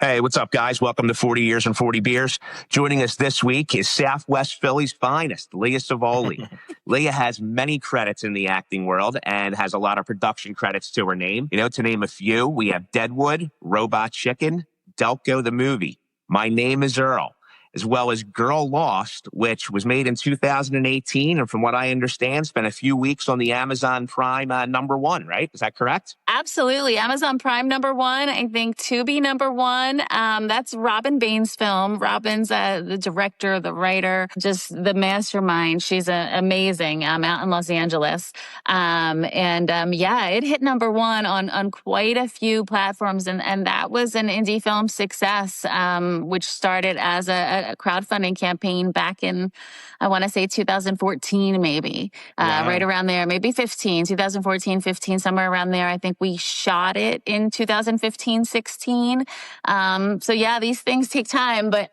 Hey, what's up, guys? Welcome to 40 Years and 40 Beers. Joining us this week is Southwest Philly's finest, Leah Cevoli. Leah has many credits in the acting world and has a lot of production credits to her name. To name a few, we have Deadwood, Robot Chicken, Delco The Movie, My Name is Earl, as well as Girl Lost, which was made in 2018. And from what I understand, spent a few weeks on the Amazon Prime #1, right? Is that correct? Absolutely. Amazon Prime #1. I think Tubi #1. That's Robin Bain's film. Robin's the director, the writer, just the mastermind. She's amazing out in Los Angeles. It hit #1 on quite a few platforms. And that was an indie film success, which started as a crowdfunding campaign back in, I want to say 2014, maybe, right around there, maybe 2014, 15, somewhere around there. I think we shot it in 2015, 16. These things take time, but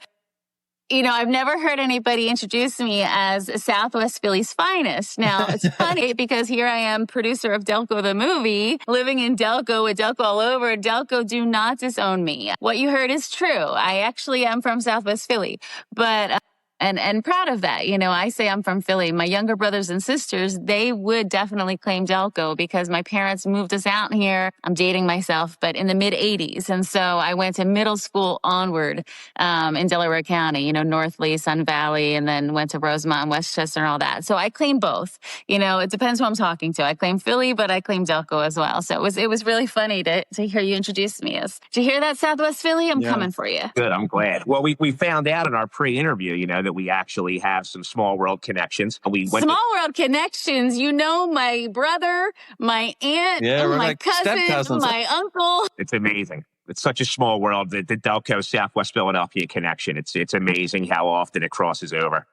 I've never heard anybody introduce me as Southwest Philly's finest. Now, it's funny because here I am, producer of Delco The Movie, living in Delco with Delco all over. Delco, do not disown me. What you heard is true. I actually am from Southwest Philly, but and proud of that. I say I'm from Philly. My younger brothers and sisters, they would definitely claim Delco because my parents moved us out here. I'm dating myself, but in the mid 80s. And so I went to middle school onward in Delaware County, North Lee, Sun Valley, and then went to Rosemont and Westchester and all that. So I claim both. It depends who I'm talking to. I claim Philly, but I claim Delco as well. So it was really funny to hear you introduce me as. Did you hear that, Southwest Philly? I'm coming for you. Good. I'm glad. Well, we found out in our pre-interview, that we actually have some small world connections. World connections. My brother, my aunt, my cousin, my uncle. It's amazing. It's such a small world, the Delco Southwest Philadelphia connection. It's amazing how often it crosses over.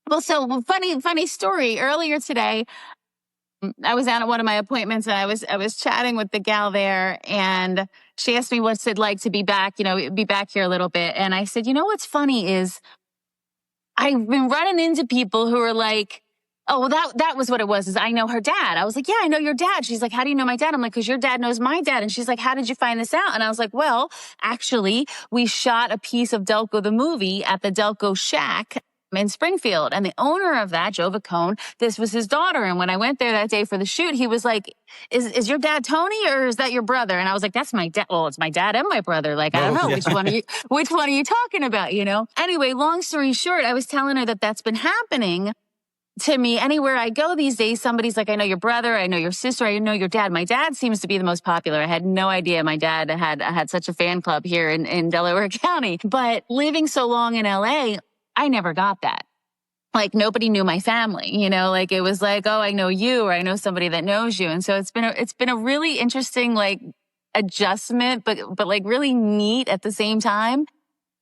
Well, so funny story. Earlier today, I was out at one of my appointments and I was chatting with the gal there, and she asked me what's it like to be back, be back here a little bit. And I said, what's funny is I've been running into people who are like, oh, well, that was what it was, is I know her dad. I was like, yeah, I know your dad. She's like, how do you know my dad? I'm like, because your dad knows my dad. And she's like, how did you find this out? And I was like, well, actually, we shot a piece of Delco the Movie at the Delco Shack in Springfield. And the owner of that, Joe Vacone, this was his daughter. And when I went there that day for the shoot, he was like, is your dad Tony or is that your brother? And I was like, that's my dad. Well, it's my dad and my brother. Like, I don't know, which one are you talking about, Anyway, long story short, I was telling her that that's been happening to me. Anywhere I go these days, somebody's like, I know your brother, I know your sister, I know your dad. My dad seems to be the most popular. I had no idea my dad had such a fan club here in Delaware County. But living so long in LA, I never got that. Like, nobody knew my family, like it was like, oh, I know you, or I know somebody that knows you. And so it's been a really interesting, like, adjustment, but like really neat at the same time.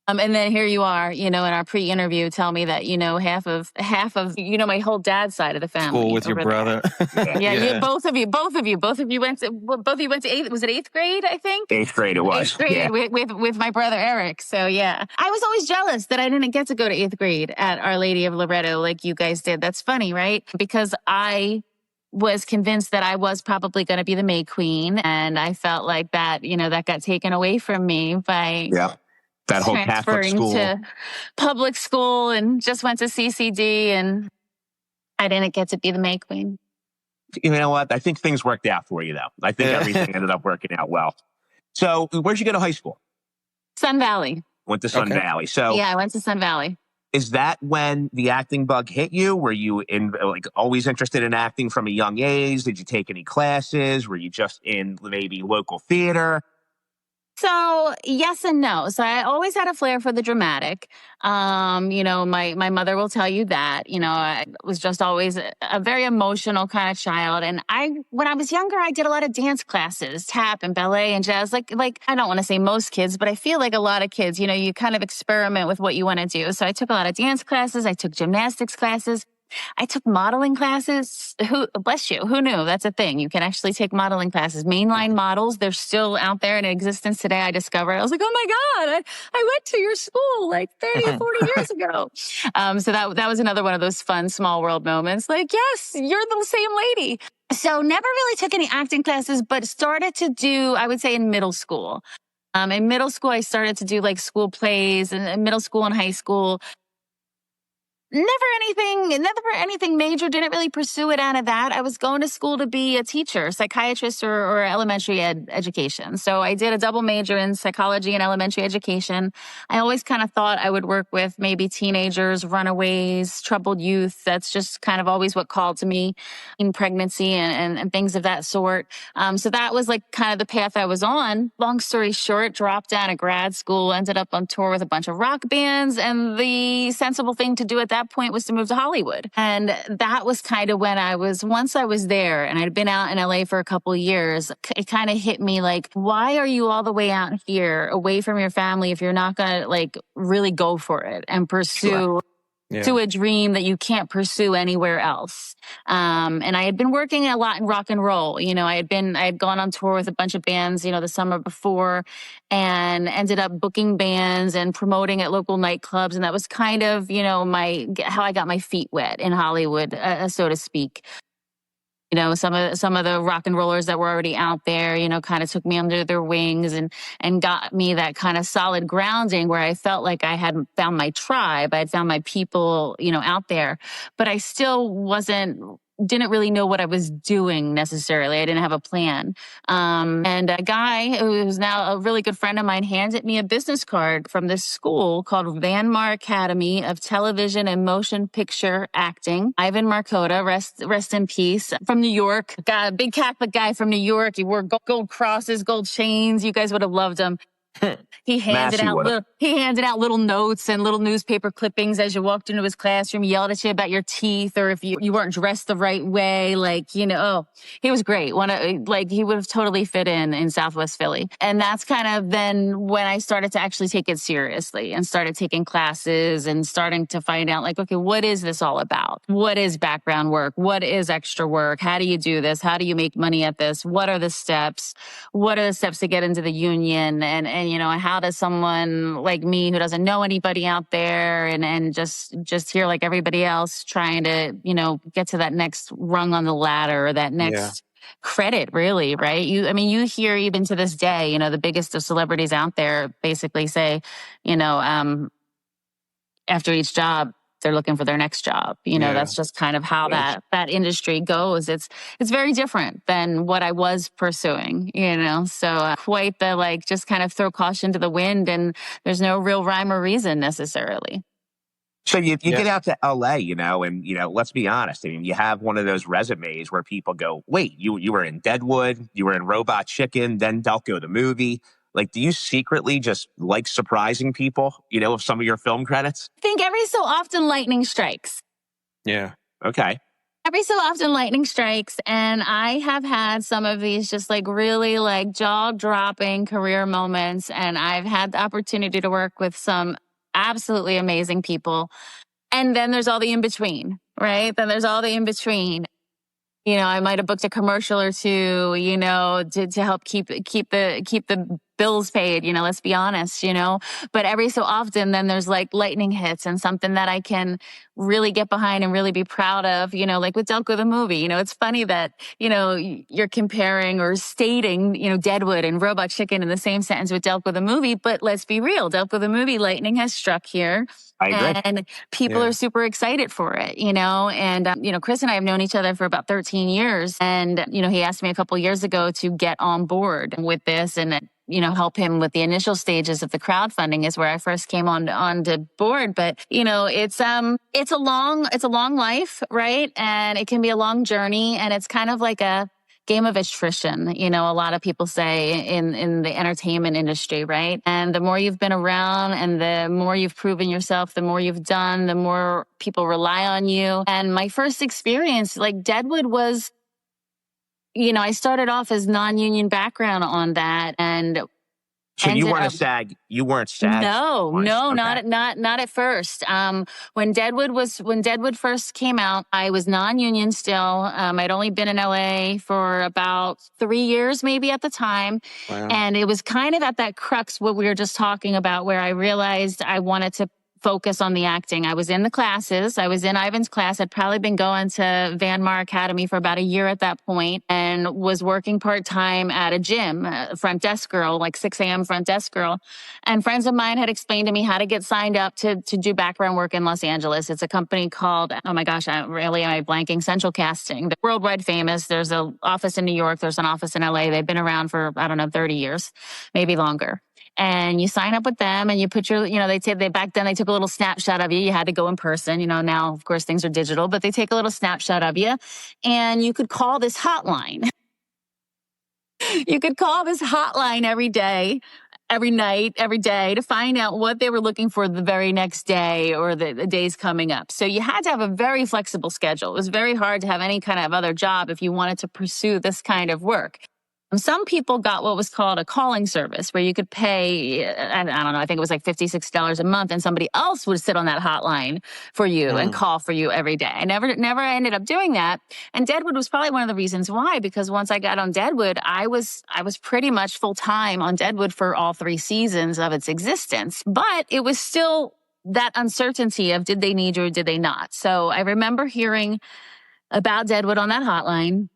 And then here you are, in our pre-interview, tell me that, half of, my whole dad's side of the family. School with your brother. Yeah. Both of you went to eighth, was it 8th grade, I think? 8th grade it was. 8th grade with my brother Eric. So yeah, I was always jealous that I didn't get to go to 8th grade at Our Lady of Loretto like you guys did. That's funny, right? Because I was convinced that I was probably going to be the May Queen. And I felt like that, that got taken away from me by... Yeah. That whole Catholic school. To public school and just went to CCD, and I didn't get to be the May Queen. You know what? I think things worked out for you, though. I think everything ended up working out well. So where'd you go to high school? Sun Valley. Went to Sun Valley. So yeah, I went to Sun Valley. Is that when the acting bug hit you? Were you always interested in acting from a young age? Did you take any classes? Were you just in maybe local theater? So yes and no. So I always had a flair for the dramatic. My mother will tell you that, I was just always a very emotional kind of child. And when I was younger, I did a lot of dance classes, tap and ballet and jazz. Like I don't want to say most kids, but I feel like a lot of kids, you kind of experiment with what you want to do. So I took a lot of dance classes. I took gymnastics classes. I took modeling classes. Bless you. Who knew? That's a thing. You can actually take modeling classes. Mainline models, they're still out there in existence today. I discovered. I was like, oh my God, I went to your school like 30 or 40 years ago. So that was another one of those fun small world moments. Like, yes, you're the same lady. So never really took any acting classes, but started to do, I would say, in middle school. In middle school, I started to do like school plays, and in middle school and high school. Never anything major. Didn't really pursue it out of that. I was going to school to be a teacher, psychiatrist, or elementary education. So I did a double major in psychology and elementary education. I always kind of thought I would work with maybe teenagers, runaways, troubled youth. That's just kind of always what called to me in pregnancy and things of that sort. So that was like kind of the path I was on. Long story short, dropped out of grad school, ended up on tour with a bunch of rock bands, and the sensible thing to do at that point was to move to Hollywood. And that was kind of when once I was there and I'd been out in LA for a couple of years, it kind of hit me like, why are you all the way out here away from your family if you're not going to like really go for it and pursue to a dream that you can't pursue anywhere else. And I had been working a lot in rock and roll. I had gone on tour with a bunch of bands, the summer before, and ended up booking bands and promoting at local nightclubs. And that was kind of, how I got my feet wet in Hollywood, so to speak. Some of the rock and rollers that were already out there, kind of took me under their wings and got me that kind of solid grounding where I felt like I had found my tribe. I had found my people, out there, but I still didn't really know what I was doing necessarily. I didn't have a plan. And a guy who's now a really good friend of mine handed me a business card from this school called Van Mar Academy of Television and Motion Picture Acting. Ivan Markota, rest in peace, from New York. A big Catholic guy from New York. He wore gold crosses, gold chains. You guys would have loved him. He handed out little notes and little newspaper clippings as you walked into his classroom. He yelled at you about your teeth or if you weren't dressed the right way. He was great. He would have totally fit in Southwest Philly. And that's kind of then when I started to actually take it seriously and started taking classes and starting to find out okay, what is this all about? What is background work? What is extra work? How do you do this? How do you make money at this? What are the steps? What are the steps to get into the union? And how does someone like me who doesn't know anybody out there and just here like everybody else trying to, get to that next rung on the ladder or that next credit, really, right? You hear even to this day, the biggest of celebrities out there basically say, after each job, they're looking for their next job. That's just kind of how that industry goes. It's very different than what I was pursuing, so quite the just kind of throw caution to the wind, and there's no real rhyme or reason necessarily. So you get out to LA, and, let's be honest. I mean, you have one of those resumes where people go, wait, you were in Deadwood, you were in Robot Chicken, then Delco the Movie. Do you secretly just like surprising people, with some of your film credits? I think every so often lightning strikes. Yeah. Okay. Every so often lightning strikes, and I have had some of these just really jaw-dropping career moments, and I've had the opportunity to work with some absolutely amazing people. And then there's all the in-between, right? Then there's all the in-between. I might have booked a commercial or two, to help keep the bills paid, let's be honest, but every so often then there's lightning hits and something that I can really get behind and really be proud of, with Delco the Movie. It's funny that, you're comparing or stating, Deadwood and Robot Chicken in the same sentence with Delco the Movie, but let's be real, Delco the Movie, lightning has struck here. I agree. And people are super excited for it, and, Chris and I have known each other for about 13 years. And, he asked me a couple years ago to get on board with this and, help him with the initial stages of the crowdfunding is where I first came on to board. But, it's a long life, right? And it can be a long journey, and it's kind of like a game of attrition, a lot of people say in the entertainment industry, right? And the more you've been around and the more you've proven yourself, the more you've done, the more people rely on you. And my first experience, Deadwood was, I started off as non-union background on that, and so you weren't SAG. You weren't SAG. No, okay. not at first. When Deadwood first came out, I was non-union still. I'd only been in LA for about 3 years, maybe at the time, and it was kind of at that crux what we were just talking about, where I realized I wanted to focus on the acting. I was in the classes. I was in Ivan's class. I'd probably been going to Van Mar Academy for about a year at that point and was working part-time at a gym, front desk girl, like 6 a.m. front desk girl. And friends of mine had explained to me how to get signed up to do background work in Los Angeles. It's a company called, oh my gosh, am I blanking? Central Casting. They're worldwide famous. There's an office in New York. There's an office in LA. They've been around for, 30 years, maybe longer. And you sign up with them and you put your, back then they took a little snapshot of you. You had to go in person. Now, of course, things are digital, but they take a little snapshot of you and you could call this hotline. You could call this hotline every day, every night, every day to find out what they were looking for the very next day or the days coming up. So you had to have a very flexible schedule. It was very hard to have any kind of other job if you wanted to pursue this kind of work. Some people got what was called a calling service where you could pay, I don't know, I think it was like $56 a month and somebody else would sit on that hotline for you and call for you every day. I never ended up doing that. And Deadwood was probably one of the reasons why, because once I got on Deadwood, I was pretty much full time on Deadwood for all 3 seasons of its existence. But it was still that uncertainty of did they need you or did they not? So I remember hearing about Deadwood on that hotline.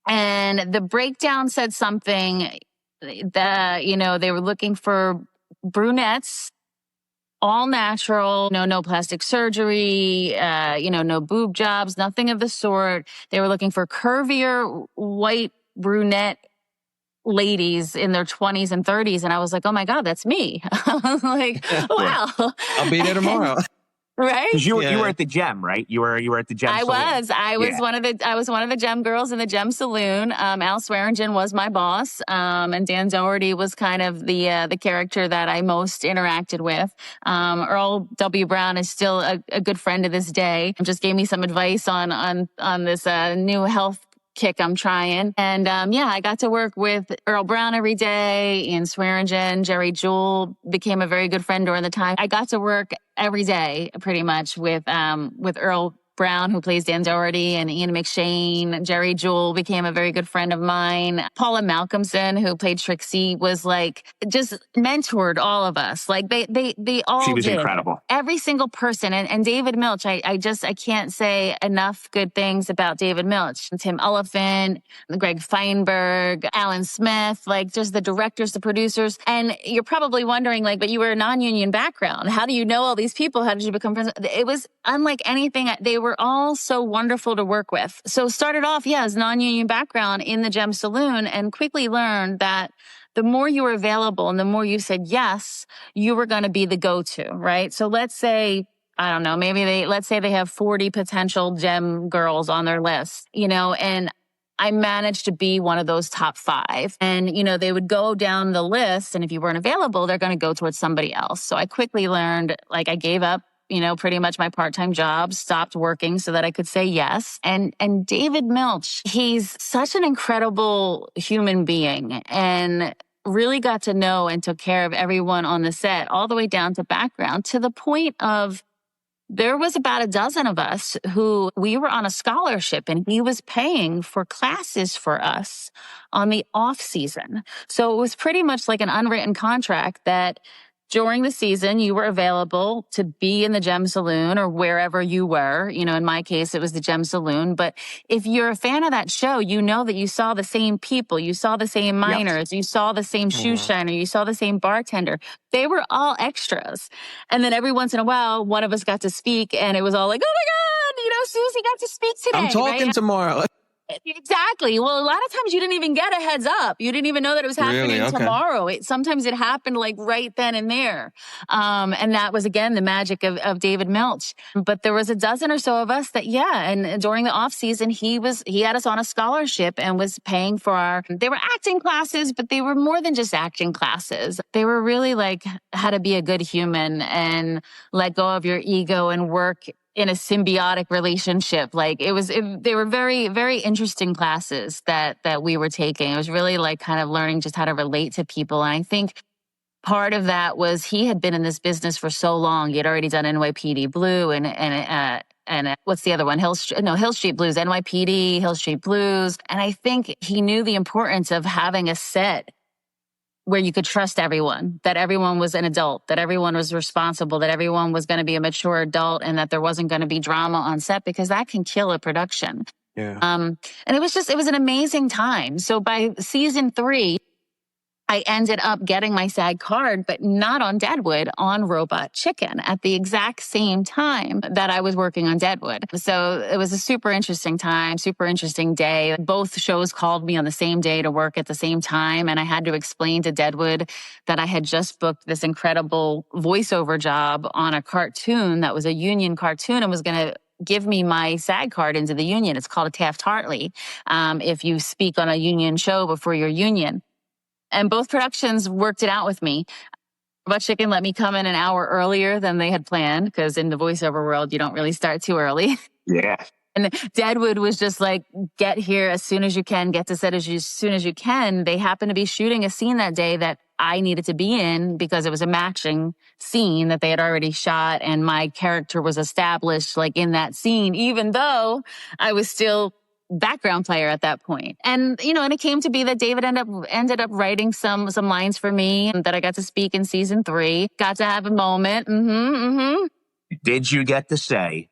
And the breakdown said something that, they were looking for brunettes, all natural, no plastic surgery, no boob jobs, nothing of the sort. They were looking for curvier, white, brunette ladies in their 20s and 30s. And I was like, oh my God, that's me. I was like, wow. I'll be there tomorrow. Right? Because you were at the gem, right? You were at the gem. I was one of the gem girls in the gem saloon. Al Swearingen was my boss, and Dan Doherty was kind of the character that I most interacted with. Earl W. Brown is still a good friend to this day. Just gave me some advice on this new health kick I'm trying. And I got to work with Earl Brown every day, Ian Swearingen, Jerry Jewell became a very good friend during the time. I got to work every day pretty much with Earl Brown, who plays Dan Doherty, and Ian McShane. Jerry Jewell became a very good friend of mine. Paula Malcolmson, who played Trixie, was like just mentored all of us. Like they all She was did. Incredible. Every single person. And David Milch, I can't say enough good things about David Milch. Tim Oliphant, Greg Feinberg, Alan Smith, like just the directors, the producers. And you're probably wondering, like, but you were a non-union background. How do you know all these people? How did you become friends? It was unlike anything. They were all so wonderful to work with. So started off, as non-union background in the Gem Saloon, and quickly learned that the more you were available and the more you said yes, you were going to be the go-to, right? So let's say, I don't know, let's say they have 40 potential Gem girls on their list, and I managed to be one of those top 5. And, they would go down the list, and if you weren't available, they're going to go towards somebody else. So I quickly learned, like, I gave up pretty much my part-time job, stopped working so that I could say yes. And David Milch, he's such an incredible human being and really got to know and took care of everyone on the set, all the way down to background, to the point of there was about a dozen of us who we were on a scholarship and he was paying for classes for us on the off season. So it was pretty much like an unwritten contract that during the season, you were available to be in the Gem Saloon or wherever you were. In my case, it was the Gem Saloon. But if you're a fan of that show, you know that you saw the same people. You saw the same miners. Yep. You saw the same shoe shiner. You saw the same bartender. They were all extras. And then every once in a while, one of us got to speak and it was all like, oh my God, Susie got to speak today. I'm talking tomorrow. Exactly. Well, a lot of times you didn't even get a heads up. You didn't even know that it was happening tomorrow. Sometimes it happened like right then and there. And that was, again, the magic of David Milch. But there was a dozen or so of us that, and during the off season, he had us on a scholarship and was paying for they were acting classes, but they were more than just acting classes. They were really like how to be a good human and let go of your ego and work in a symbiotic relationship. Like they were very, very interesting classes that we were taking. It was really like kind of learning just how to relate to people. And I think part of that was he had been in this business for so long. He had already done NYPD Blue and what's the other one? Hill Street Blues, NYPD, Hill Street Blues. And I think he knew the importance of having a set where you could trust everyone, that everyone was an adult, that everyone was responsible, that everyone was going to be a mature adult, and that there wasn't going to be drama on set, because that can kill a production. Yeah. And it was an amazing time. So by season 3, I ended up getting my SAG card, but not on Deadwood, on Robot Chicken at the exact same time that I was working on Deadwood. So it was a super interesting time, super interesting day. Both shows called me on the same day to work at the same time. And I had to explain to Deadwood that I had just booked this incredible voiceover job on a cartoon that was a union cartoon and was going to give me my SAG card into the union. It's called a Taft-Hartley. If you speak on a union show before your union. And both productions worked it out with me. Robot Chicken let me come in an hour earlier than they had planned, because in the voiceover world, you don't really start too early. Yeah. And Deadwood was just like, get here as soon as you can, get to set as soon as you can. They happened to be shooting a scene that day that I needed to be in, because it was a matching scene that they had already shot, and my character was established like in that scene, even though I was still background player at that point. And, and it came to be that David ended up writing some lines for me that I got to speak in season 3. Got to have a moment. Did you get to say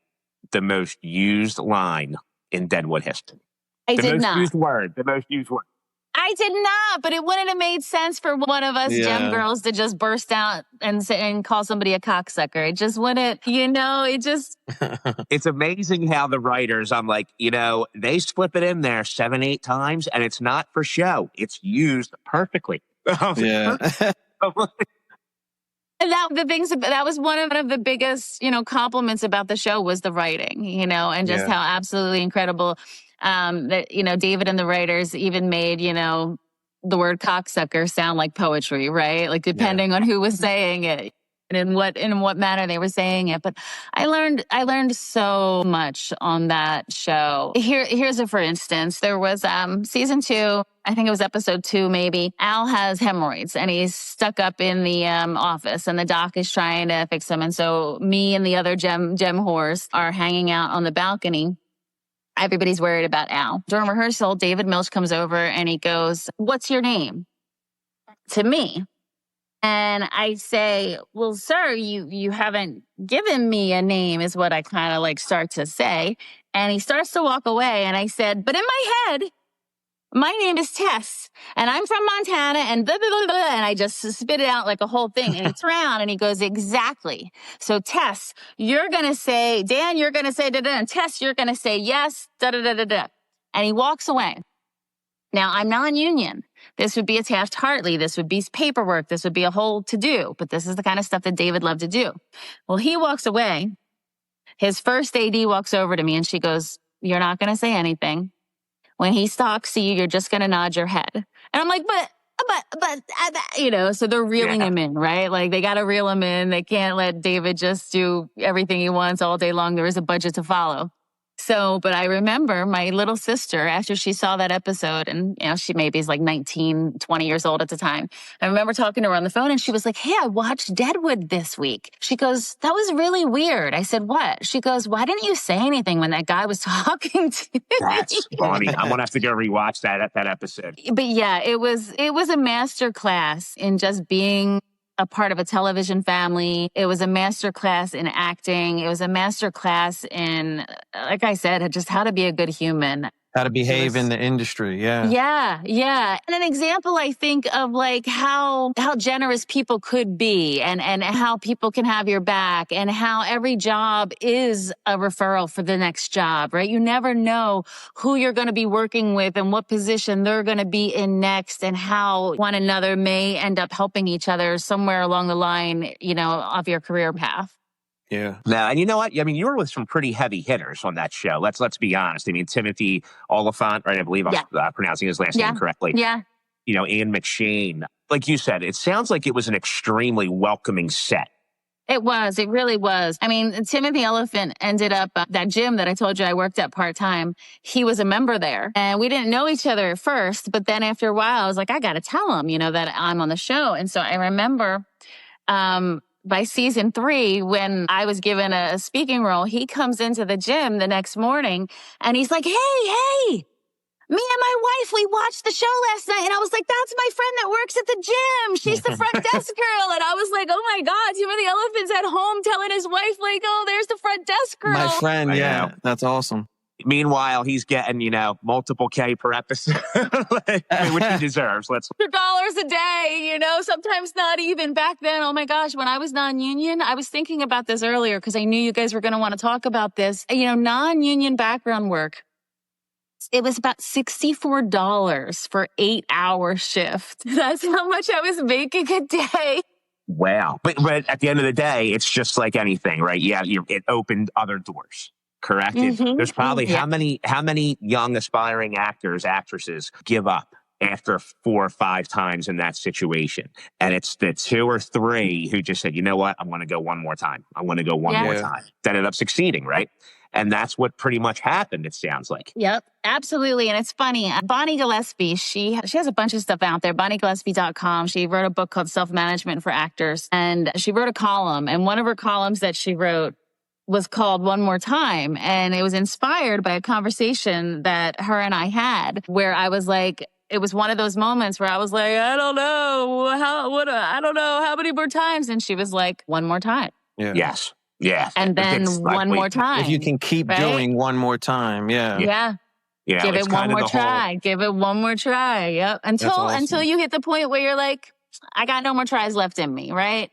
the most used line in Deadwood history? I did not. The most used word. I did not, but it wouldn't have made sense for one of us gem girls to just burst out and call somebody a cocksucker. It just wouldn't, it just... It's amazing how the writers, I'm like, they slip it in there 7-8 times, and it's not for show. It's used perfectly. Yeah. And that was one of the biggest, compliments about the show was the writing, and just how absolutely incredible that, David and the writers even made, the word cocksucker sound like poetry, right? Like depending on who was saying it and in what manner they were saying it. But I learned so much on that show. Here's a for instance. There was season 2. I think it was episode 2, maybe. Al has hemorrhoids and he's stuck up in the office, and the doc is trying to fix him. And so me and the other gem whores are hanging out on the balcony. Everybody's worried about Al. During rehearsal, David Milch comes over and he goes, "What's your name?" to me. And I say, "Well, sir, you haven't given me a name," is what I kind of start to say. And he starts to walk away. And I said, "But in my head, my name is Tess, and I'm from Montana," and blah, blah, blah, blah. And I just spit it out like a whole thing. And he turns around and he goes, "Exactly. So Tess, you're going to say, Dan, you're going to say, da, da, and Tess, you're going to say yes, da, da, da, da, da." And he walks away. Now, I'm non-union. This would be a Taft-Hartley. This would be paperwork. This would be a whole to-do. But this is the kind of stuff that David loved to do. Well, he walks away. His first AD walks over to me and she goes, "You're not going to say anything. When he talks to you, you're just going to nod your head." And I'm like, but, so they're reeling him in, right? Like they got to reel him in. They can't let David just do everything he wants all day long. There is a budget to follow. So, but I remember my little sister, after she saw that episode, and, she maybe is like 19, 20 years old at the time. I remember talking to her on the phone and she was like, "Hey, I watched Deadwood this week." She goes, "That was really weird." I said, "What?" She goes, "Why didn't you say anything when that guy was talking to you?" That's funny. I'm going to have to go rewatch that episode. But yeah, it was a master class in just being a part of a television family. It was a master class in acting. It was a master class in, like I said, just how to be a good human. How to behave in the industry, yeah. Yeah. And an example, I think, of like how generous people could be and how people can have your back and how every job is a referral for the next job, right? You never know who you're going to be working with and what position they're going to be in next and how one another may end up helping each other somewhere along the line, of your career path. Yeah. Now, and you know what? I mean, you were with some pretty heavy hitters on that show. Let's be honest. I mean, Timothy Oliphant, right? I believe I'm pronouncing his last name correctly. Yeah. Ian McShane. Like you said, it sounds like it was an extremely welcoming set. It was. It really was. I mean, Timothy Oliphant ended up that gym that I told you I worked at part-time. He was a member there and we didn't know each other at first. But then after a while, I was like, I got to tell him, that I'm on the show. And so I remember, by season 3, when I was given a speaking role, he comes into the gym the next morning and he's like, hey, Me and my wife, we watched the show last night, and I was like, that's my friend that works at the gym. She's the front desk girl. And I was like, oh my God, Timothy Elephant's at home telling his wife, like, oh, there's the front desk girl. My friend, yeah. That's awesome. Meanwhile, he's getting, multiple K per episode, which he deserves. $100 a day, sometimes not even. Back then, oh my gosh, when I was non-union, I was thinking about this earlier because I knew you guys were going to want to talk about this. Non-union background work. It was about $64 for 8-hour shift. That's how much I was making a day. Wow. But at the end of the day, it's just like anything, right? Yeah, it opened other doors. Correct. Mm-hmm. There's probably how many young aspiring actors, actresses give up after 4 or 5 times in that situation. And it's the 2 or 3 who just said, you know what? I want to go one more time. I want to go one more time. That ended up succeeding, right? And that's what pretty much happened, it sounds like. Yep, absolutely. And it's funny. Bonnie Gillespie, she has a bunch of stuff out there. BonnieGillespie.com. She wrote a book called Self-Management for Actors. And she wrote a column. And one of her columns that she wrote was called One More Time. And it was inspired by a conversation that her and I had where I was like, it was one of those moments where I was like, I don't know how many more times. And she was like, one more time. Yeah. Yes. Yeah. And then one more time. If you can keep doing one more time. Yeah. Yeah. Give it one more try. Give it one more try. Yep. Until you hit the point where you're like, I got no more tries left in me, right?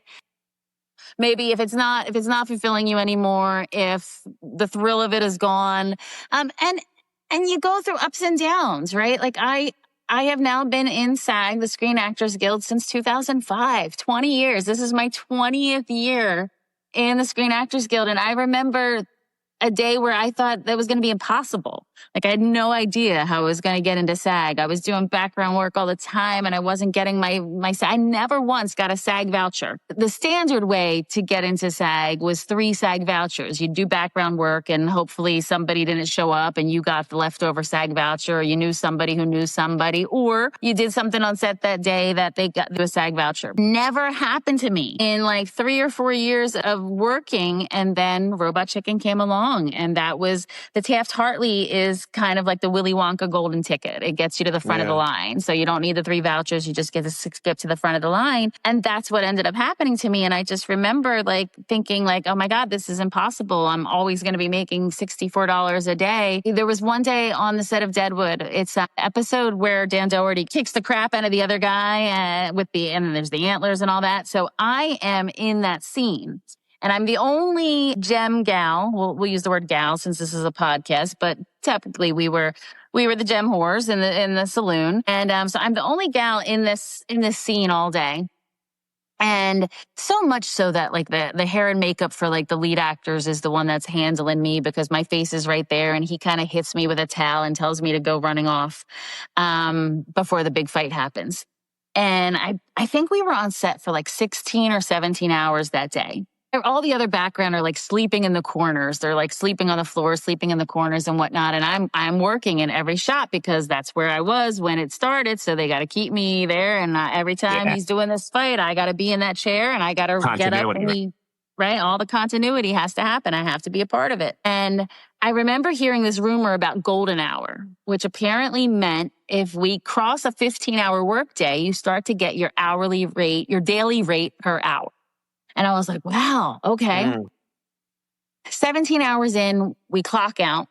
Maybe if it's not fulfilling you anymore, if the thrill of it is gone, and you go through ups and downs, right? Like I have now been in SAG, the Screen Actors Guild, since 2005, 20 years. This is my 20th year in the Screen Actors Guild. And I remember a day where I thought that was going to be impossible. Like I had no idea how I was going to get into SAG. I was doing background work all the time and I wasn't getting my I never once got a SAG voucher. The standard way to get into SAG was 3 SAG vouchers. You'd do background work and hopefully somebody didn't show up and you got the leftover SAG voucher, or you knew somebody who knew somebody, or you did something on set that day that they got a SAG voucher. Never happened to me in like 3 or 4 years of working. And then Robot Chicken came along. And that was the Taft-Hartley is kind of like the Willy Wonka golden ticket. It gets you to the front of the line. So you don't need the 3 vouchers. You just get to skip to the front of the line. And that's what ended up happening to me. And I just remember like thinking like, oh my God, this is impossible. I'm always going to be making $64 a day. There was one day on the set of Deadwood. It's an episode where Dan Doherty kicks the crap out of the other guy and then there's the antlers and all that. So I am in that scene. And I'm the only gem gal. We'll use the word gal since this is a podcast, but technically we were the gem whores in the saloon. And so I'm the only gal in this scene all day. And so much so that like the hair and makeup for like the lead actors is the one that's handling me because my face is right there. And he kind of hits me with a towel and tells me to go running off before the big fight happens. And I think we were on set for like 16 or 17 hours that day. All the other background are like sleeping in the corners. They're like sleeping on the floor, sleeping in the corners and whatnot. And I'm working in every shot because that's where I was when it started. So they got to keep me there. And every time he's doing this fight, I got to be in that chair and I got to get up and right? All the continuity has to happen. I have to be a part of it. And I remember hearing this rumor about golden hour, which apparently meant if we cross a 15-hour workday, you start to get your hourly rate, your daily rate per hour. And I was like, wow, okay. 17 hours in, we clock out.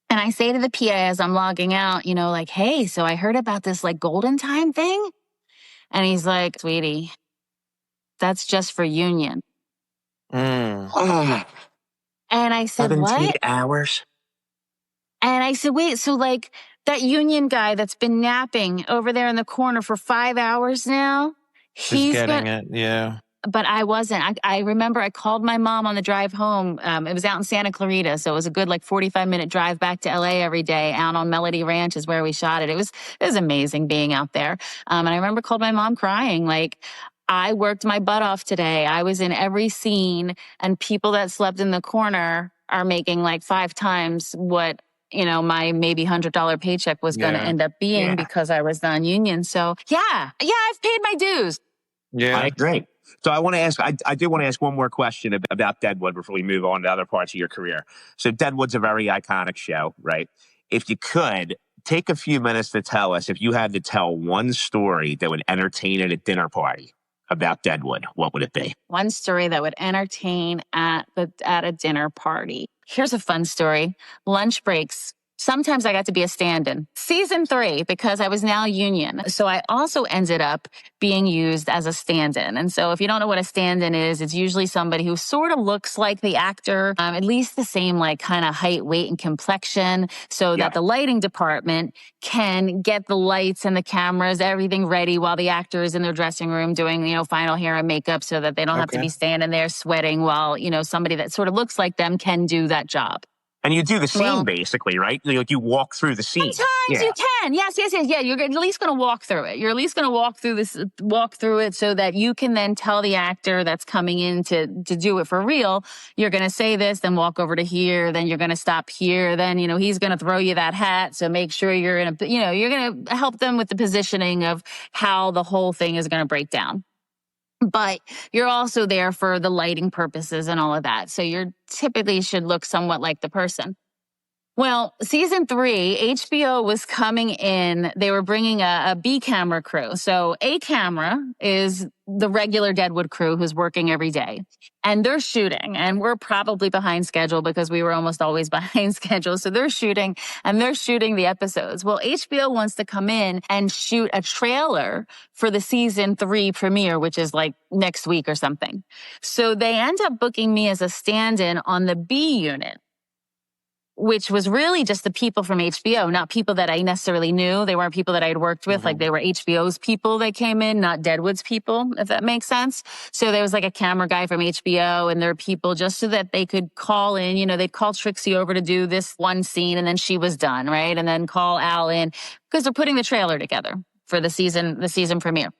And I say to the PA as I'm logging out, like, hey, so I heard about this like golden time thing. And he's like, sweetie, that's just for union. And I said, 17 what? Hours? And I said, wait, so like that union guy that's been napping over there in the corner for 5 hours now, he's getting it, yeah. But I wasn't. I remember I called my mom on the drive home. It was out in Santa Clarita, so it was a good like 45-minute drive back to LA every day. Out on Melody Ranch is where we shot it. It was amazing being out there. And I remember called my mom crying like, I worked my butt off today. I was in every scene, and people that slept in the corner are making like 5 times what my maybe $100 paycheck was going to end up being because I was non-union. So yeah, I've paid my dues. Yeah, I agree. So I want to ask, I do want to ask one more question about Deadwood before we move on to other parts of your career. So Deadwood's a very iconic show, right? If you could take a few minutes to tell us if you had to tell one story that would entertain at a dinner party about Deadwood, what would it be? One story that would entertain at a dinner party. Here's a fun story. Lunch breaks. Sometimes I got to be a stand-in. Season 3, because I was now union. So I also ended up being used as a stand-in. And so if you don't know what a stand-in is, it's usually somebody who sort of looks like the actor, at least the same like kind of height, weight, and complexion, so that the lighting department can get the lights and the cameras, everything ready while the actor is in their dressing room doing, final hair and makeup, so that they don't have to be standing there sweating while, somebody that sort of looks like them can do that job. And you do the scene, basically, right? Like you walk through the scene. Sometimes you can. Yes. Yeah, you're at least going to walk through it. You're at least going to walk through it so that you can then tell the actor that's coming in to do it for real, you're going to say this, then walk over to here, then you're going to stop here, then, he's going to throw you that hat. So make sure you're you're going to help them with the positioning of how the whole thing is going to break down. But you're also there for the lighting purposes and all of that. So you're typically should look somewhat like the person. Well, season 3, HBO was coming in. They were bringing a B camera crew. So A camera is the regular Deadwood crew who's working every day. And they're shooting. And we're probably behind schedule because we were almost always behind schedule. So they're shooting the episodes. Well, HBO wants to come in and shoot a trailer for the season 3 premiere, which is like next week or something. So they end up booking me as a stand-in on the B unit, which was really just the people from HBO, not people that I necessarily knew. They weren't people that I had worked with. Like they were HBO's people that came in, not Deadwood's people, if that makes sense. So there was like a camera guy from HBO and their people just so that they could call in, they'd call Trixie over to do this one scene and then she was done, right? And then call Al in because they're putting the trailer together for the season premiere.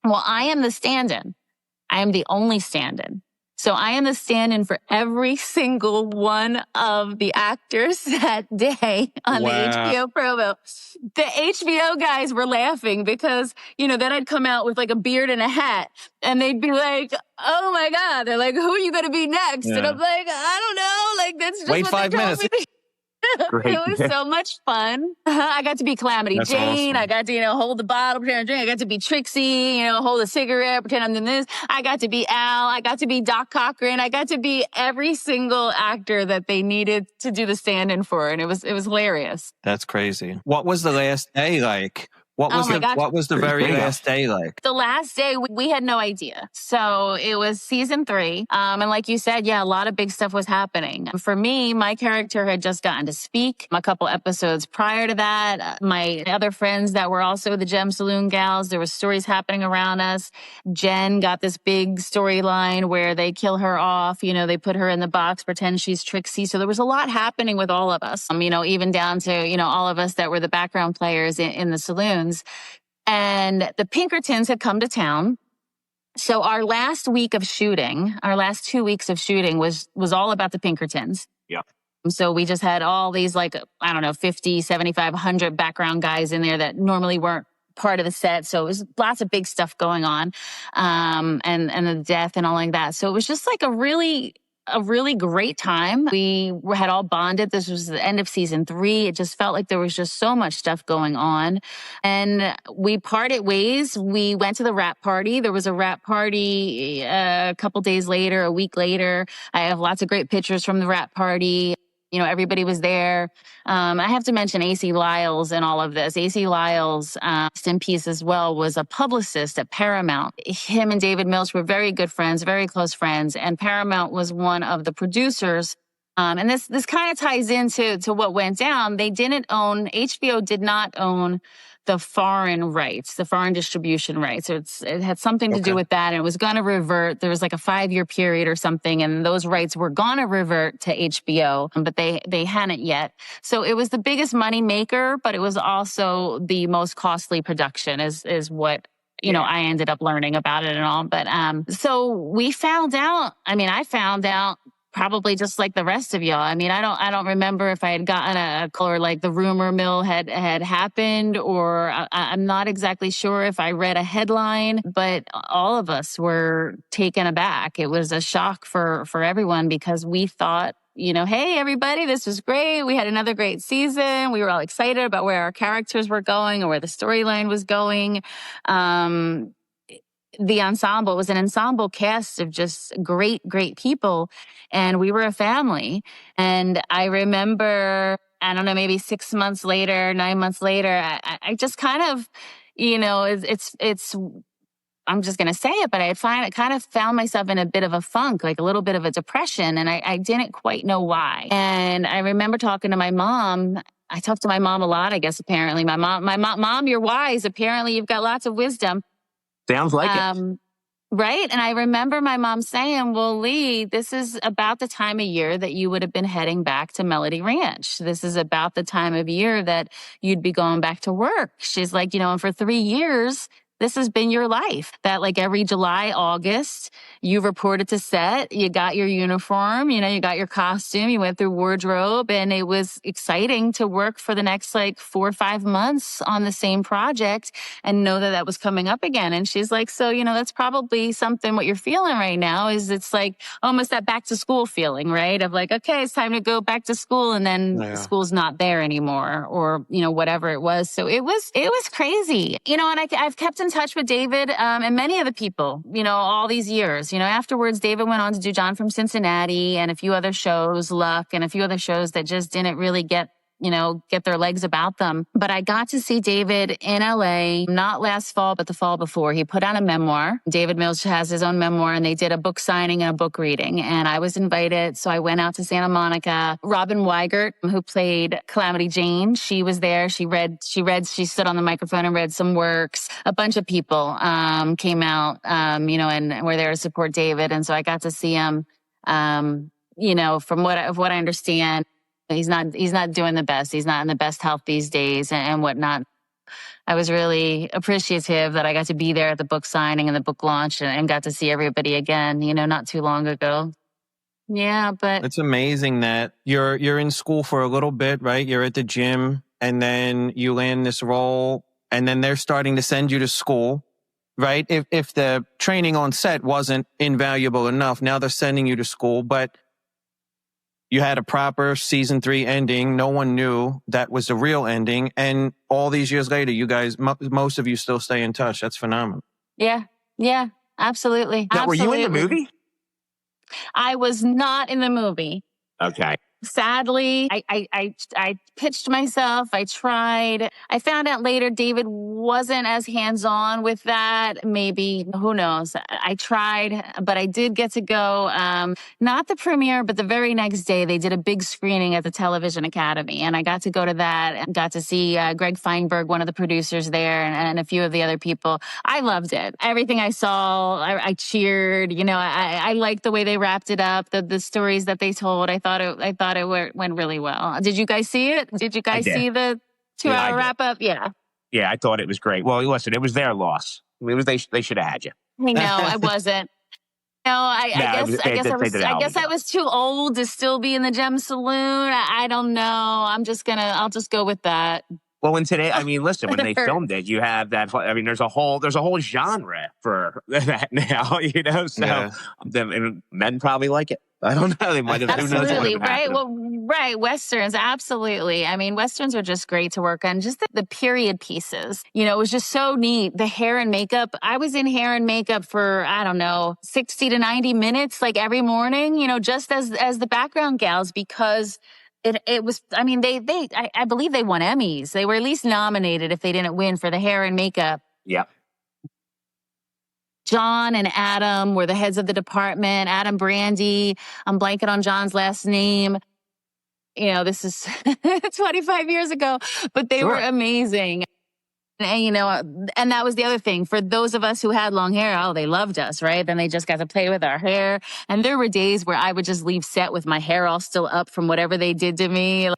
Well, I am the stand-in. I am the only stand-in. So I am the stand-in for every single one of the actors that day on the HBO promo. The HBO guys were laughing because, then I'd come out with like a beard and a hat and they'd be like, oh my God. They're like, who are you going to be next? Yeah. And I'm like, I don't know. Like, that's just wait what 5 minutes. It was so much fun. I got to be Calamity Jane. Awesome. I got to, hold the bottle, pretend to drink. I got to be Trixie, hold a cigarette, pretend I'm doing this. I got to be Al. I got to be Doc Cochran. I got to be every single actor that they needed to do the stand-in for. And it was hilarious. That's crazy. What was the last day like? What was the very last day like? The last day, we had no idea. So it was season 3. And like you said, a lot of big stuff was happening. For me, my character had just gotten to speak a couple episodes prior to that. My other friends that were also the Gem Saloon gals, there were stories happening around us. Jen got this big storyline where they kill her off. They put her in the box, pretend she's Trixie. So there was a lot happening with all of us, even down to, all of us that were the background players in the saloon. And the Pinkertons had come to town. So our last 2 weeks of shooting was all about the Pinkertons. Yeah. So we just had all these 50, 75, 100 background guys in there that normally weren't part of the set. So it was lots of big stuff going on. And the death and all like that. So it was just like a really great time. We had all bonded. This was the end of season 3. It just felt like there was just so much stuff going on. And we parted ways. We went to the wrap party. There was a wrap party a couple days later, a week later. I have lots of great pictures from the wrap party. Everybody was there. I have to mention AC Lyles in all of this. AC Lyles, rest in peace as well, was a publicist at Paramount. Him and David Milch were very good friends, very close friends, and Paramount was one of the producers. And this kind of ties into what went down. HBO did not own the foreign rights, the foreign distribution rights. So it had something to do with that. And it was going to revert. There was like a 5-year period or something. And those rights were going to revert to HBO, but they hadn't yet. So it was the biggest money maker, but it was also the most costly production is what, I ended up learning about it and all. But, so we found out, I found out probably just like the rest of y'all. I don't remember if I had gotten a call or like the rumor mill had happened, or I'm not exactly sure if I read a headline, but all of us were taken aback. It was a shock for everyone because we thought hey, everybody, this was great. We had another great season. We were all excited about where our characters were going or where the storyline was going. The ensemble was an ensemble cast of just great, great people. And we were a family. And I remember, I don't know, maybe 6 months later, 9 months later, I just kind of, it's I'm just going to say it, but I kind of found myself in a bit of a funk, like a little bit of a depression. And I didn't quite know why. And I remember talking to my mom. I talked to my mom a lot, I guess, apparently. Mom, you're wise. Apparently you've got lots of wisdom. Sounds like it. Right. And I remember my mom saying, well, Lee, this is about the time of year that you would have been heading back to Melody Ranch. This is about the time of year that you'd be going back to work. She's like, and for 3 years, this has been your life. That like every July, August, you reported to set, you got your uniform, you got your costume, you went through wardrobe, and it was exciting to work for the next like 4 or 5 months on the same project and know that that was coming up again. And she's like, so, that's probably something what you're feeling right now is it's like almost that back to school feeling, right? Of like, okay, it's time to go back to school. And then school's not there anymore or, whatever it was. So it was crazy, and I've kept in touch with David and many of the people, all these years. Afterwards, David went on to do John from Cincinnati and a few other shows, Luck, and a few other shows that just didn't really get their legs about them. But I got to see David in LA, not last fall, but the fall before. He put out a memoir. David Mills has his own memoir, and they did a book signing and a book reading. And I was invited. So I went out to Santa Monica. Robin Weigert, who played Calamity Jane, she was there. She stood on the microphone and read some works. A bunch of people came out, and were there to support David. And so I got to see him, from what I understand. He's not doing the best. He's not in the best health these days and whatnot. I was really appreciative that I got to be there at the book signing and the book launch and got to see everybody again, not too long ago. Yeah, but it's amazing that you're in school for a little bit, right? You're at the gym and then you land this role and then they're starting to send you to school, right? If the training on set wasn't invaluable enough, now they're sending you to school, but you had a proper season 3 ending. No one knew that was the real ending. And all these years later, you guys, most of you still stay in touch. That's phenomenal. Yeah, absolutely. Now, were you in the movie? I was not in the movie. Okay. Sadly, I pitched myself. I tried. I found out later David wasn't as hands-on with that. Maybe, who knows? I tried, but I did get to go, not the premiere, but the very next day, they did a big screening at the Television Academy. And I got to go to that and got to see Greg Feinberg, one of the producers there, and a few of the other people. I loved it. Everything I saw, I cheered. I liked the way they wrapped it up, the stories that they told. I thought it went really well. Did you guys see it? Did you guys see the 2-hour wrap up? Yeah. Yeah, I thought it was great. Well, listen, it was their loss. They should have had you. I know, I wasn't. No, I guess I was too old to still be in the Gem Saloon. I don't know. I'll just go with that. Well, and today, listen, when they filmed it, you have that. There's a whole genre for that now. So and men probably like it. I don't know. They might have. Absolutely, right? Well, right. Westerns, absolutely. Westerns are just great to work on. Just the period pieces. It was just so neat. The hair and makeup. I was in hair and makeup for, 60 to 90 minutes, like every morning, just as the background gals, because it was, I believe they won Emmys. They were at least nominated if they didn't win for the hair and makeup. Yeah. John and Adam were the heads of the department. Adam Brandy, I'm blanking on John's last name. This is 25 years ago, but they were amazing. And, and that was the other thing. For those of us who had long hair, they loved us, right? Then they just got to play with our hair. And there were days where I would just leave set with my hair all still up from whatever they did to me.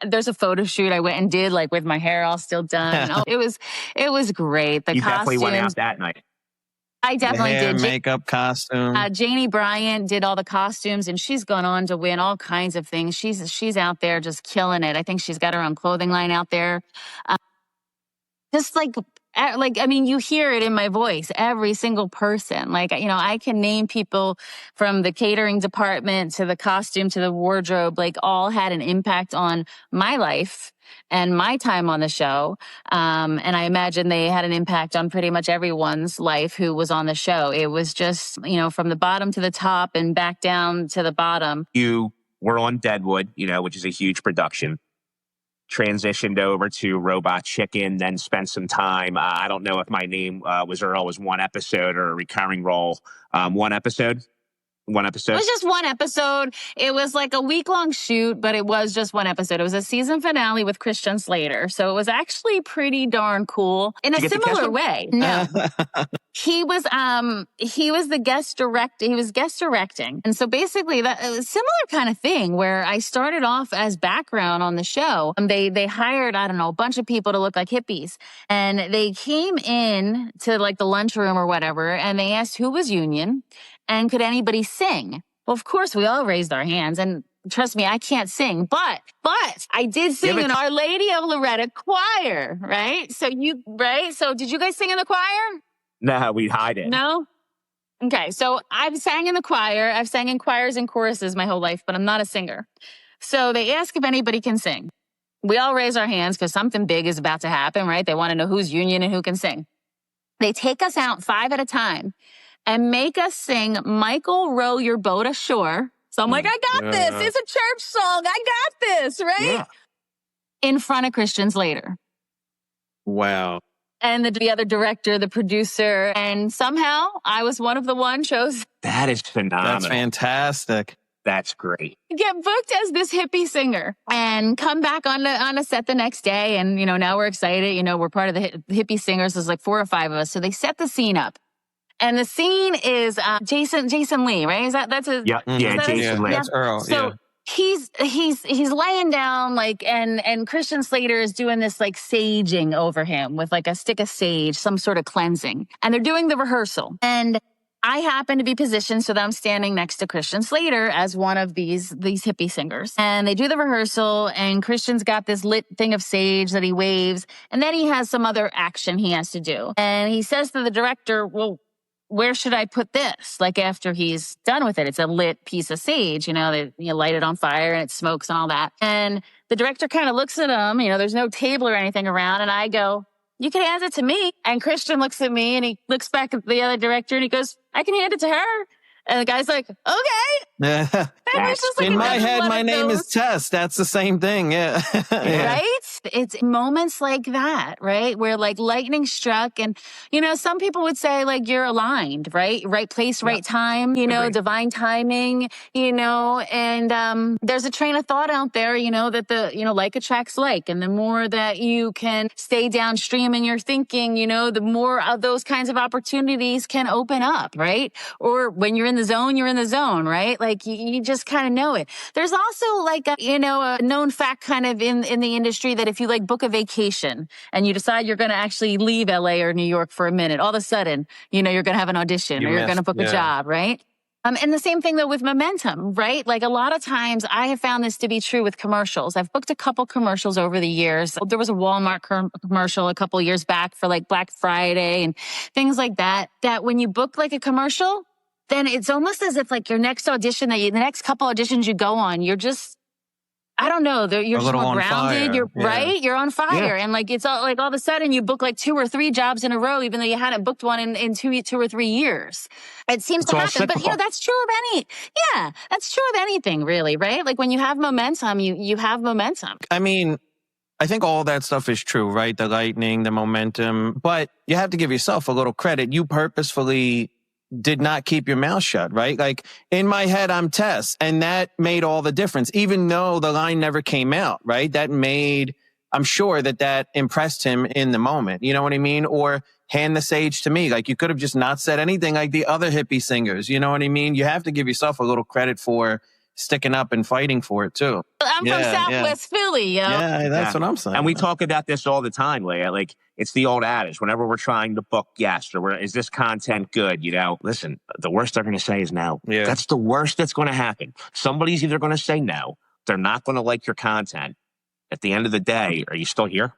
There's a photo shoot I went and did, like with my hair all still done. It was great. The you costumes, definitely went out that night. I definitely did. Makeup, costume. Janie Bryant did all the costumes, and she's gone on to win all kinds of things. She's out there just killing it. I think she's got her own clothing line out there. Just like Like, I mean, you hear it in my voice, every single person. Like, you know, I can name people from the catering department to the costume to the wardrobe, like all had an impact on my life and my time on the show. And I imagine they had an impact on pretty much everyone's life who was on the show. It was just, you know, from the bottom to the top and back down to the bottom. You were on Deadwood, you know, which is a huge production. Transitioned over to Robot Chicken, then spent some time. I don't know if my name was Earl, was one episode or a recurring role. One episode. It was just one episode. It was like a week-long shoot, but it was just one episode. It was a season finale with Christian Slater. So it was actually pretty darn cool in a similar way. No. He was the guest director. He was guest directing. And so basically that it was a similar kind of thing where I started off as background on the show. They hired, I don't know, a bunch of people to look like hippies. And they came in to like the lunchroom or whatever, and they asked who was union and could anybody sing? Well, of course, we all raised our hands. And trust me, I can't sing, but I did sing in Our Lady of Loretta choir, right? So did you guys sing in the choir? No, we'd hide it. No? Okay, so I've sang in the choir. I've sang in choirs and choruses my whole life, but I'm not a singer. So they ask if anybody can sing. We all raise our hands because something big is about to happen, right? They want to know who's union and who can sing. They take us out 5 at a time and make us sing Michael, Row Your Boat Ashore. So I'm like, I got this. It's a church song. I got this, right? Yeah. In front of Christian Slater. Wow. And the other director, the producer. And somehow I was one of the one chosen. That is phenomenal. That's fantastic. That's great. Get booked as this hippie singer and come back on a set the next day. And, you know, now we're excited. You know, we're part of the hippie singers. There's like 4 or 5 of us. So they set the scene up. And the scene is Jason Lee, right? That's his. Yeah, Jason Lee. That's Earl. So he's laying down like, and Christian Slater is doing this like saging over him with like a stick of sage, some sort of cleansing. And they're doing the rehearsal. And I happen to be positioned so that I'm standing next to Christian Slater as one of these hippie singers. And they do the rehearsal, and Christian's got this lit thing of sage that he waves, and then he has some other action he has to do. And he says to the director, well, where should I put this? Like after he's done with it, it's a lit piece of sage, you know, they light it on fire and it smokes and all that. And the director kind of looks at him, you know, there's no table or anything around. And I go, you can hand it to me. And Christian looks at me and he looks back at the other director and he goes, I can hand it to her. And the guy's like, okay. In my head, my name is Tess. That's the same thing. Yeah. Right? It's moments like that, right? Where like lightning struck and, you know, some people would say like you're aligned, right? Right place, right time, you know, divine timing, you know, and there's a train of thought out there, you know, that like attracts like. And the more that you can stay downstream in your thinking, you know, the more of those kinds of opportunities can open up, right? Or when you're in the zone, you're in the zone, right? Like you just kind of know it. There's also like a known fact kind of in the industry that if you like book a vacation and you decide you're going to actually leave LA or New York for a minute, all of a sudden, you know, you're going to have an audition or you're going to book a job, right? And the same thing though with momentum, right? Like a lot of times I have found this to be true with commercials. I've booked a couple commercials over the years. There was a Walmart commercial a couple years back for like Black Friday and things like that, that when you book like a commercial, then it's almost as if like your next audition, the next couple auditions you go on, you're just, I don't know, you're just more grounded. You're right. You're on fire. Yeah. And like, it's all like all of a sudden you book like 2 or 3 jobs in a row, even though you hadn't booked one in 2 or 3 years. It seems to happen, but you know, that's true of that's true of anything really, right? Like when you have momentum, you have momentum. I mean, I think all that stuff is true, right? The lightning, the momentum, but you have to give yourself a little credit. You purposefully did not keep your mouth shut, right? Like in my head, I'm Tess, and that made all the difference, even though the line never came out, right? I'm sure that impressed him in the moment. You know what I mean? Or hand the sage to me. Like you could have just not said anything like the other hippie singers. You know what I mean? You have to give yourself a little credit for sticking up and fighting for it too. I'm from Southwest Philly, yo. Yeah, that's what I'm saying. And we talk about this all the time, Leah. Like it's the old adage. Whenever we're trying to book guests or is this content good? You know, listen, the worst they're going to say is no. Yeah. That's the worst that's going to happen. Somebody's either going to say no. They're not going to like your content. At the end of the day, are you still here?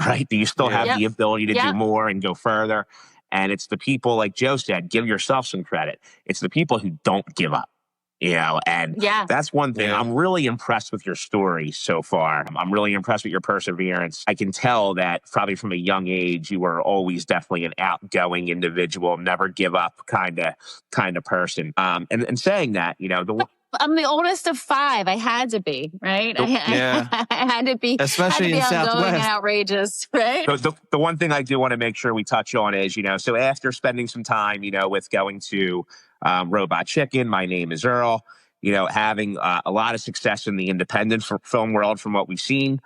right? Do you still have the ability to do more and go further? And it's the people, like Joe said, give yourself some credit. It's the people who don't give up. And that's one thing. I'm really impressed with your story so far. I'm really impressed with your perseverance. I can tell that probably from a young age, you were always definitely an outgoing individual, never give up kind of person. And saying that, I'm the oldest of 5. I had to be, right? I had to be, especially in outgoing Southwest and outrageous, right? The one thing I do want to make sure we touch on is, so after spending some time, with going to Robot Chicken, My Name is Earl, having a lot of success in the independent film world from what we've seen.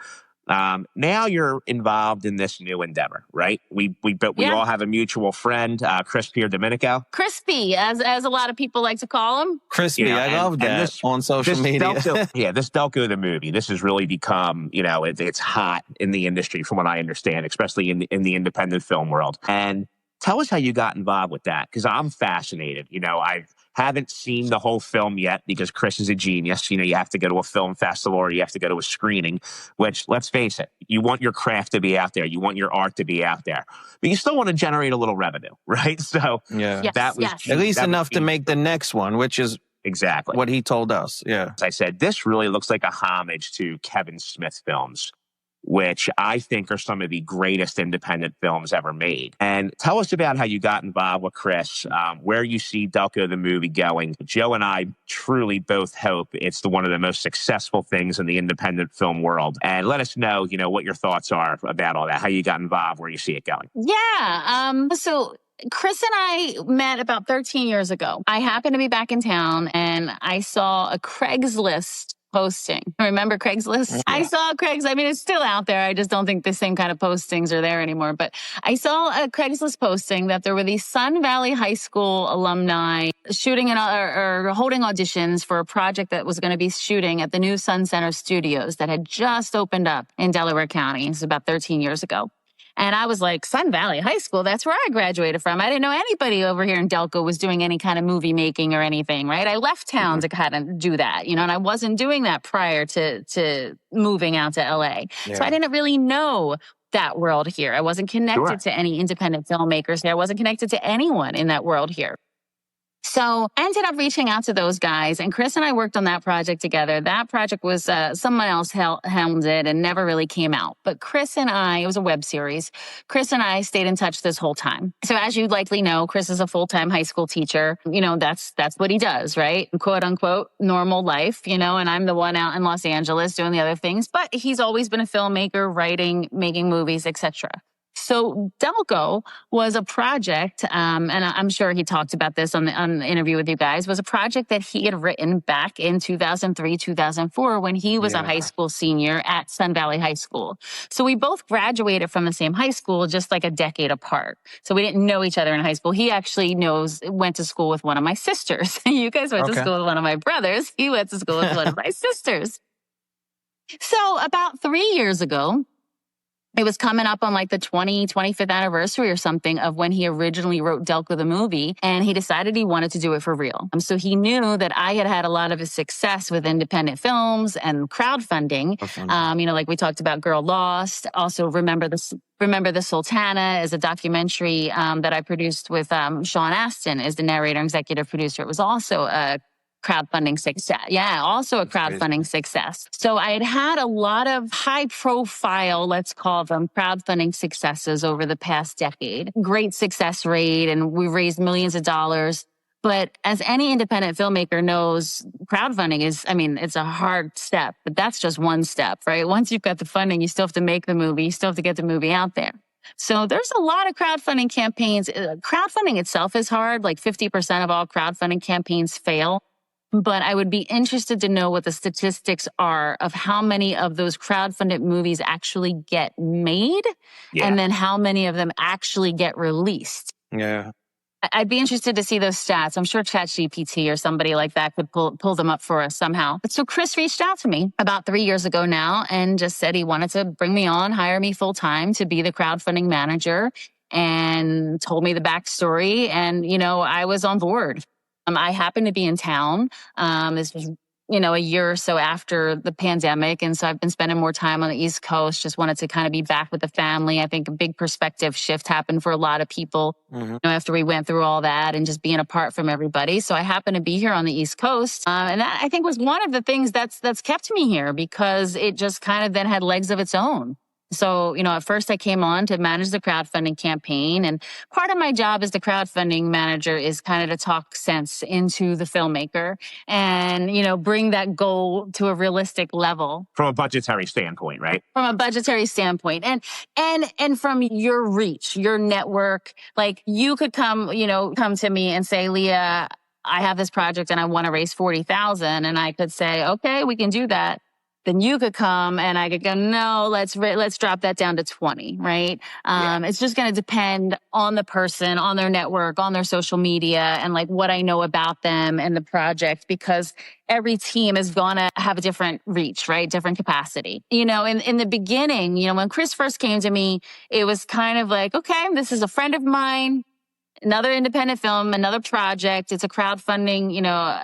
Now you're involved in this new endeavor, right? We all have a mutual friend, Chris Domenico. Crispy, as a lot of people like to call him. Crispy, I love that on social media. This Delco the movie, this has really become, it's hot in the industry from what I understand, especially in the independent film world. And tell us how you got involved with that, because I'm fascinated. I haven't seen the whole film yet because Chris is a genius. You have to go to a film festival or you have to go to a screening, which, let's face it, you want your craft to be out there. You want your art to be out there. But you still want to generate a little revenue, right? So that was at least enough to make the next one, which is exactly what he told us. Yeah. As I said, this really looks like a homage to Kevin Smith films, which I think are some of the greatest independent films ever made. And tell us about how you got involved with Chris, where you see Delco the movie going. Joe and I truly both hope it's one of the most successful things in the independent film world. And let us know, what your thoughts are about all that, how you got involved, where you see it going. Yeah. So Chris and I met about 13 years ago. I happened to be back in town and I saw a Craigslist posting. Remember Craigslist? Yeah. I saw Craigslist. I mean, it's still out there. I just don't think the same kind of postings are there anymore. But I saw a Craigslist posting that there were these Sun Valley High School alumni shooting or holding auditions for a project that was going to be shooting at the new Sun Center Studios that had just opened up in Delaware County. It's about 13 years ago. And I was like, Sun Valley High School, that's where I graduated from. I didn't know anybody over here in Delco was doing any kind of movie making or anything, right? I left town to kind of do that, and I wasn't doing that prior to moving out to LA. Yeah. So I didn't really know that world here. I wasn't connected to any independent filmmakers here. I wasn't connected to anyone in that world here. So I ended up reaching out to those guys, and Chris and I worked on that project together. That project was someone else helmed it and never really came out. But Chris and I, it was a web series. Chris and I stayed in touch this whole time. So as you likely know, Chris is a full-time high school teacher. That's what he does, right? Quote unquote, normal life, and I'm the one out in Los Angeles doing the other things. But he's always been a filmmaker, writing, making movies, etc. So Delco was a project, and I'm sure he talked about this on the interview with you guys, was a project that he had written back in 2003, 2004 when he was a high school senior at Sun Valley High School. So we both graduated from the same high school, just like a decade apart. So we didn't know each other in high school. He actually went to school with one of my sisters. You guys went to school with one of my brothers. He went to school with one of my sisters. So about 3 years ago, it was coming up on like the 25th anniversary or something of when he originally wrote Delco the Movie, and he decided he wanted to do it for real. So he knew that I had a lot of his success with independent films and crowdfunding. Like we talked about Girl Lost. Also, Remember the Sultana is a documentary that I produced with Sean Astin as the narrator and executive producer. It was also a crowdfunding success. Yeah, also a crowdfunding success. So I had a lot of high profile, let's call them, crowdfunding successes over the past decade. Great success rate, and we raised millions of dollars. But as any independent filmmaker knows, crowdfunding it's a hard step, but that's just one step, right? Once you've got the funding, you still have to make the movie. You still have to get the movie out there. So there's a lot of crowdfunding campaigns. Crowdfunding itself is hard. Like 50% of all crowdfunding campaigns fail. But I would be interested to know what the statistics are of how many of those crowdfunded movies actually get made and then how many of them actually get released. Yeah. I'd be interested to see those stats. I'm sure ChatGPT or somebody like that could pull them up for us somehow. So Chris reached out to me about 3 years ago now and just said he wanted to bring me on, hire me full time to be the crowdfunding manager, and told me the backstory. And, I was on board. I happened to be in town. This was a year or so after the pandemic. And so I've been spending more time on the East Coast, just wanted to kind of be back with the family. I think a big perspective shift happened for a lot of people after we went through all that and just being apart from everybody. So I happen to be here on the East Coast. And that, I think, was one of the things that's kept me here, because it just kind of then had legs of its own. So, at first I came on to manage the crowdfunding campaign. And part of my job as the crowdfunding manager is kind of to talk sense into the filmmaker and, bring that goal to a realistic level. From a budgetary standpoint, right? From a budgetary standpoint. And from your reach, your network, like you could come to me and say, Leah, I have this project and I want to raise $40,000. And I could say, okay, we can do that. Then you could come and I could go, no, let's drop that down to 20, right? It's just going to depend on the person, on their network, on their social media, and like what I know about them and the project, because every team is going to have a different reach, right? Different capacity. In the beginning, when Chris first came to me, it was kind of like, okay, this is a friend of mine, another independent film, another project. It's a crowdfunding,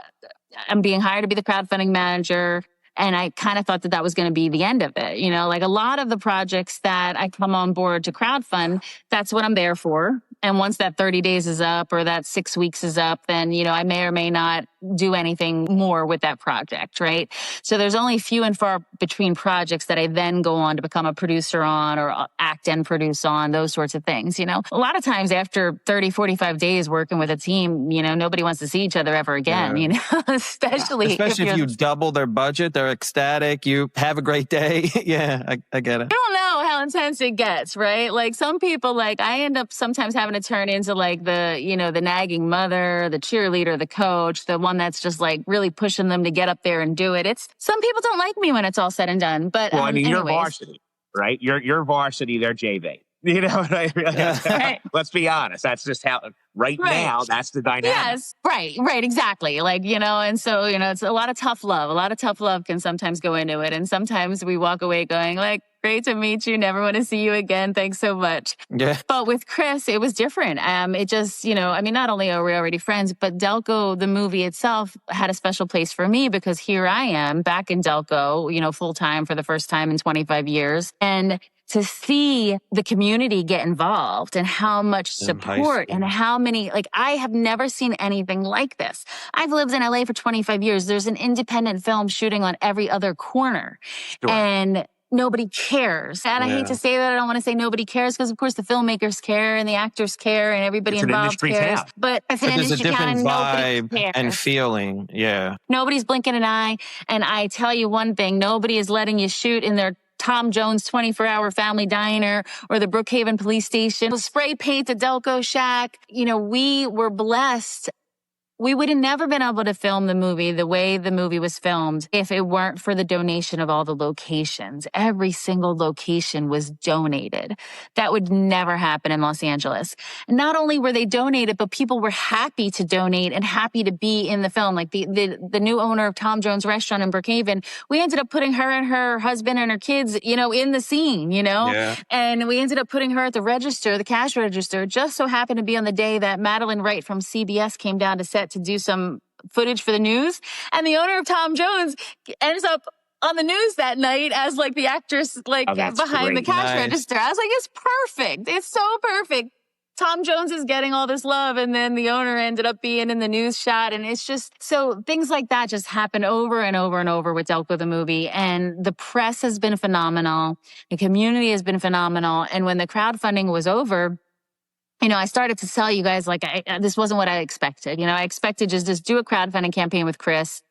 I'm being hired to be the crowdfunding manager. And I kind of thought that was going to be the end of it. Like a lot of the projects that I come on board to crowdfund, that's what I'm there for. And once that 30 days is up or that 6 weeks is up, then, I may or may not do anything more with that project, right? So there's only few and far between projects that I then go on to become a producer on or act and produce on, those sorts of things, A lot of times after 30, 45 days working with a team, nobody wants to see each other ever again, especially if you double their budget, they're ecstatic. You have a great day. Yeah, I get it. I don't know how intense it gets, right? Like some people, like I end up sometimes having to turn into like the nagging mother, the cheerleader, the coach, the one that's just like really pushing them to get up there and do it. Some people don't like me when it's all said and done, but you're varsity, right? You're varsity, they're JV. You know what I mean? Right. Let's be honest. That's just how, right now, that's the dynamic. Yes, right, exactly. Like, and so, it's a lot of tough love. A lot of tough love can sometimes go into it. And sometimes we walk away going like, great to meet you. Never want to see you again. Thanks so much. Yeah. But with Chris, it was different. It just, not only are we already friends, but Delco, the movie itself, had a special place for me because here I am back in Delco, full time for the first time in 25 years. And to see the community get involved and how much support and how many, like I have never seen anything like this. I've lived in LA for 25 years. There's an independent film shooting on every other corner. Sure. And nobody cares. And I hate to say that. I don't want to say nobody cares because, of course, the filmmakers care and the actors care and everybody involved cares. But it's an industry different vibe vibe and feeling. Yeah. Nobody's blinking an eye. And I tell you one thing, nobody is letting you shoot in their Tom Jones 24-hour family diner or the Brookhaven police station. Spray paint the Delco shack. We were blessed. We would have never been able to film the movie the way the movie was filmed if it weren't for the donation of all the locations. Every single location was donated. That would never happen in Los Angeles. And not only were they donated, but people were happy to donate and happy to be in the film. Like the new owner of Tom Jones Restaurant in Brookhaven, we ended up putting her and her husband and her kids, in the scene, Yeah. And we ended up putting her at the register, the cash register. It just so happened to be on the day that Madeline Wright from CBS came down to set to do some footage for the news. And the owner of Tom Jones ends up on the news that night as like the actress, behind the cash register. I was like, it's perfect. It's so perfect. Tom Jones is getting all this love. And then the owner ended up being in the news shot. And it's just, so things like that just happen over and over and over with Delco the Movie. And the press has been phenomenal. The community has been phenomenal. And when the crowdfunding was over, I started to tell you guys, this wasn't what I expected. I expected just do a crowdfunding campaign with Chris.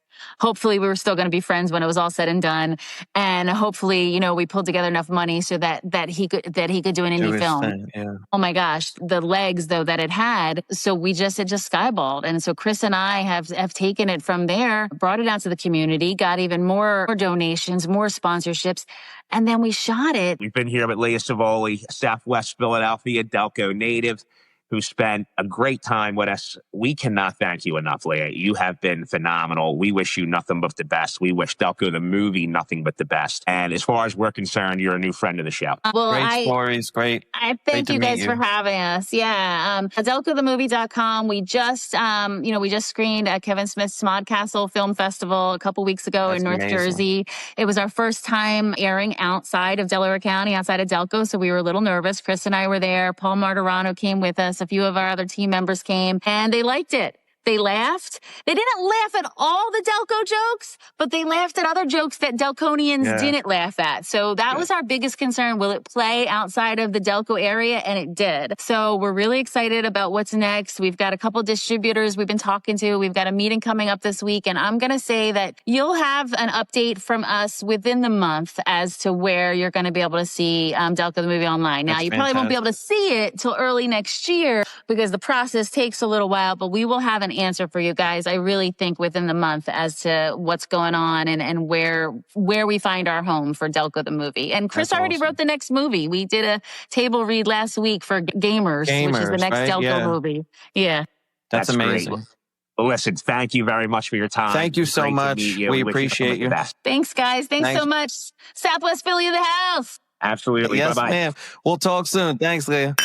Hopefully we were still going to be friends when it was all said and done. And hopefully, we pulled together enough money so that he could do an indie film. Yeah. Oh my gosh, the legs though that it had. So it just skyballed. And so Chris and I have taken it from there, brought it out to the community, got even more donations, more sponsorships. And then we shot it. We've been here with Leah Cevoli, Southwest Philadelphia, Delco native. who spent a great time with us. We cannot thank you enough, Leah. You have been phenomenal. We wish you nothing but the best. We wish Delco the Movie nothing but the best. And as far as we're concerned, you're a new friend of the show. Well, Great stories. Great. I thank you guys for having us. Yeah. DelcoTheMovie.com. We just, we just screened at Kevin Smith's Smodcastle Film Festival a couple weeks ago in North Jersey. It was our first time airing outside of Delaware County, outside of Delco. So we were a little nervous. Chris and I were there. Paul Martirano came with us. A few of our other team members came, and they liked it. They laughed. They didn't laugh at all the Delco jokes, but they laughed at other jokes that Delconians didn't laugh at. So that was our biggest concern. Will it play outside of the Delco area? And it did. So we're really excited about what's next. We've got a couple distributors we've been talking to. We've got a meeting coming up this week. And I'm going to say that you'll have an update from us within the month as to where you're going to be able to see Delco the Movie online. Now, you probably won't be able to see it till early next year because the process takes a little while, but we will have an answer for you guys, I really think, within the month as to what's going on and where we find our home for Delco the Movie. And Chris already wrote the next movie. We did a table read last week for Gamers, which is the next Delco movie. Yeah. That's amazing. Great. Well, listen, thank you very much for your time. Thank you so much. We appreciate you. Thanks, guys. Thanks so much. Southwest Philly in the house. Absolutely. Yes, Bye-bye. ma'am. We'll talk soon. Thanks, Leah.